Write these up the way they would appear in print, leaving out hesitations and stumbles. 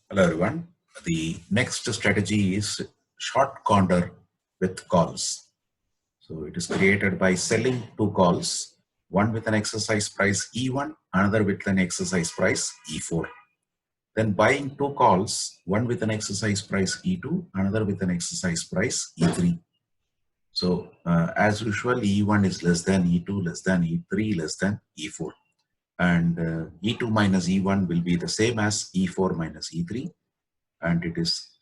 Hello everyone. The next strategy is short Condor with calls. So it is created by selling two calls, one with an exercise price E1, another with an exercise price E4. Then buying two calls, one with an exercise price E2, another with an exercise price E3. So as usual, E1 is less than E2, less than E3, less than E4. And E2 minus E1 will be the same as E4 minus E3. And it is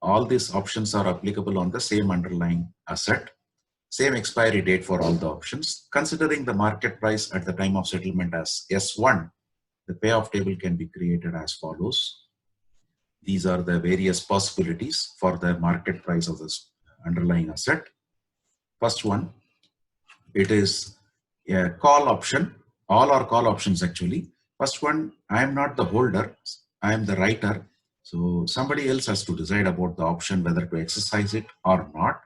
all these options are applicable on the same underlying asset, same expiry date for all the options. Considering the market price at the time of settlement as S1, the payoff table can be created as follows. These are the various possibilities for the market price of this underlying asset. First one, it is a call option. All are call options actually. First one, I am not the holder, I am the writer. So somebody else has to decide about the option, whether to exercise it or not.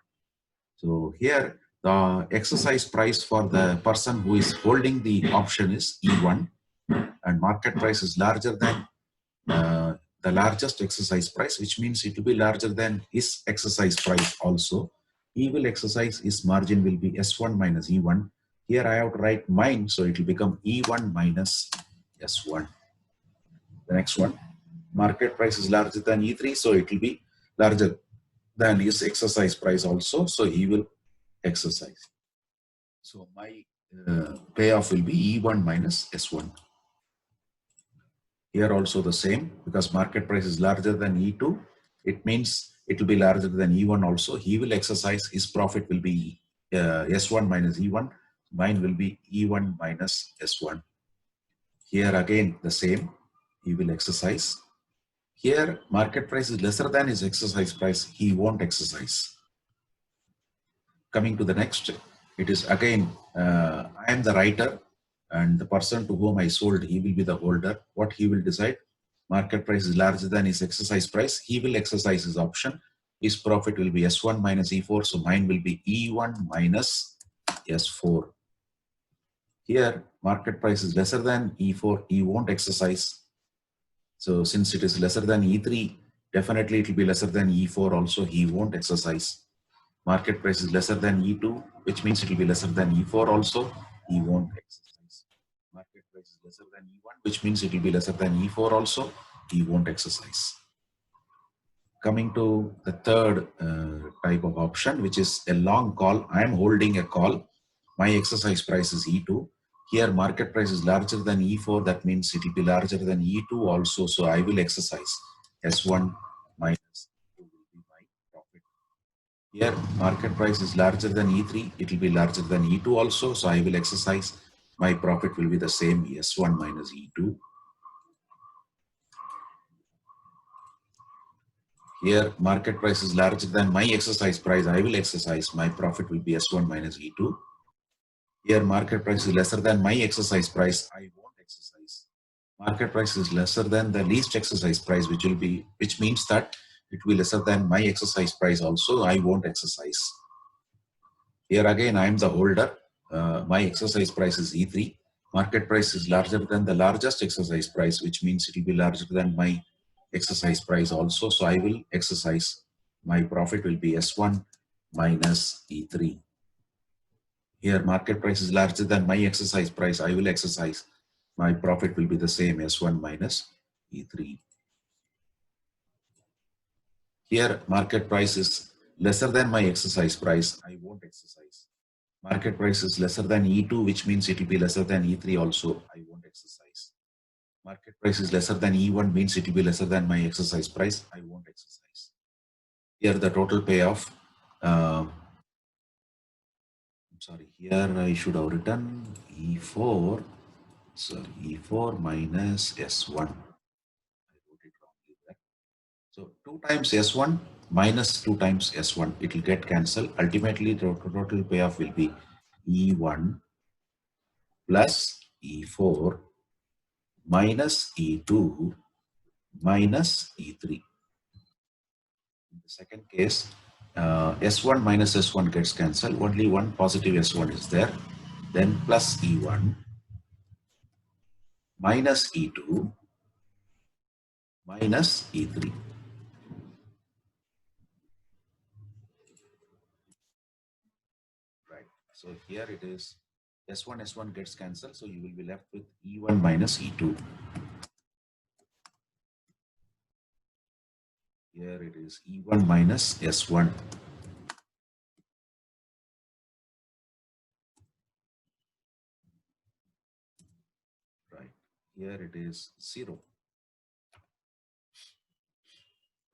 So here, the exercise price for the person who is holding the option is E1, and market price is larger than the largest exercise price, which means it will be larger than his exercise price also. He will exercise, his margin will be S1 minus E1. Here I have to write mine, so it will become E1 minus S1. The next one, market price is larger than E3, so it will be larger than his exercise price also, so he will exercise. So my payoff will be E1 minus S1. Here also the same, because market price is larger than E2, it means it will be larger than E1 also. He will exercise, his profit will be S1 minus E1, mine will be E1 minus S1. Here again the same, he will exercise. Here market price is lesser than his exercise price, he won't exercise. Coming to the next, it is again, I am the writer and the person to whom I sold, he will be the holder. What he will decide? Market price is larger than his exercise price, he will exercise his option. His profit will be S1 minus E4, so mine will be E1 minus S4. Here, market price is lesser than E4, he won't exercise. So since it is lesser than E3, definitely it will be lesser than E4 also, he won't exercise. Market price is lesser than E2, which means it will be lesser than E4 also, he won't exercise. Market price is lesser than E1, which means it will be lesser than E4 also, he won't exercise. Coming to the third type of option, which is a long call. I am holding a call. My exercise price is E2. Here market price is larger than E4. That means it will be larger than E2 also. So I will exercise S1 minus E2 will be my profit. Here market price is larger than E3. It will be larger than E2 also. So I will exercise. My profit will be the same, S1 minus E2. Here market price is larger than my exercise price, I will exercise, my profit will be S1 minus E2. Here market price is lesser than my exercise price, I won't exercise. Market price is lesser than the least exercise price, which means that it will be lesser than my exercise price also, I won't exercise. Here again I am the holder, my exercise price is E3. Market price is larger than the largest exercise price, which means it will be larger than my exercise price also. So I will exercise. My profit will be S1 minus E3. Here market price is larger than my exercise price. I will exercise. My profit will be the same, S1 minus E3. Here market price is lesser than my exercise price. I won't exercise. Market price is lesser than E2, which means it will be lesser than E3 also. I won't exercise. Market price is lesser than E1, means it will be lesser than my exercise price. I won't exercise. Here the total payoff. Sorry, here I should have written E4. Sorry, E4 minus S1. I wrote it wrongly there. So 2 times S1 minus 2 times S1. It will get cancelled. Ultimately, the total payoff will be E1 plus E4 minus E2 minus E3. In the second case, S1 minus S1 gets cancelled. Only one positive S1 is there. Then plus E1 minus E2 minus E3. Right. So here it is S1 gets cancelled. So you will be left with E1 minus E2. Here it is E1 minus S1. Right. Here it is 0.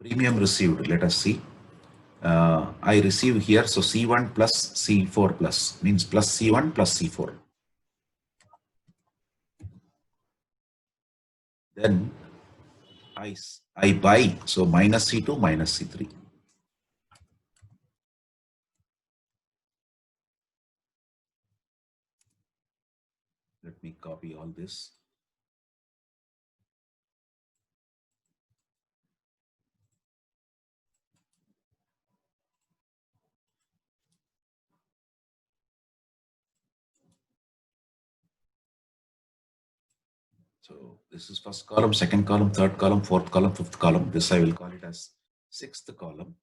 Premium received. Let us see. I receive here. So C1 plus C4 plus means plus C1 plus C4. Then I buy. So minus C2 minus C3. Let me copy all this. So this is first column, second column, third column, fourth column, fifth column. This I will call it as sixth column.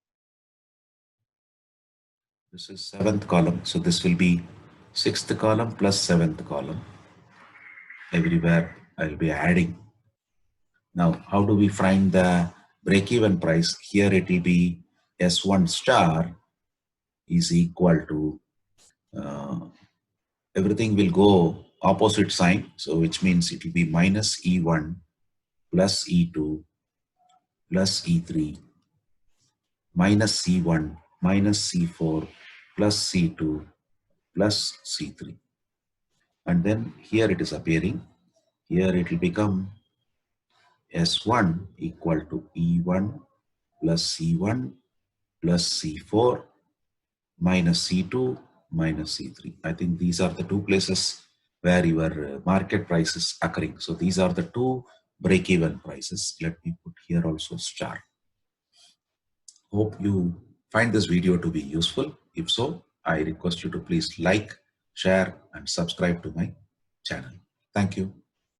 This is seventh column. So this will be sixth column plus seventh column. Everywhere I'll be adding. Now, how do we find the break-even price? Here it will be S1 star is equal to everything will go opposite sign. So which means it will be minus E1 plus E2 plus E3 minus C1 minus C4 plus C2 plus C3. And then here it is appearing. Here it will become S1 equal to E1 plus C1 plus C4 minus C2 minus C3. I think these are the two places where your market price is occurring. So these are the two break-even prices. Let me put here also star. Hope you find this video to be useful. If so, I request you to please like, share, and subscribe to my channel. Thank you.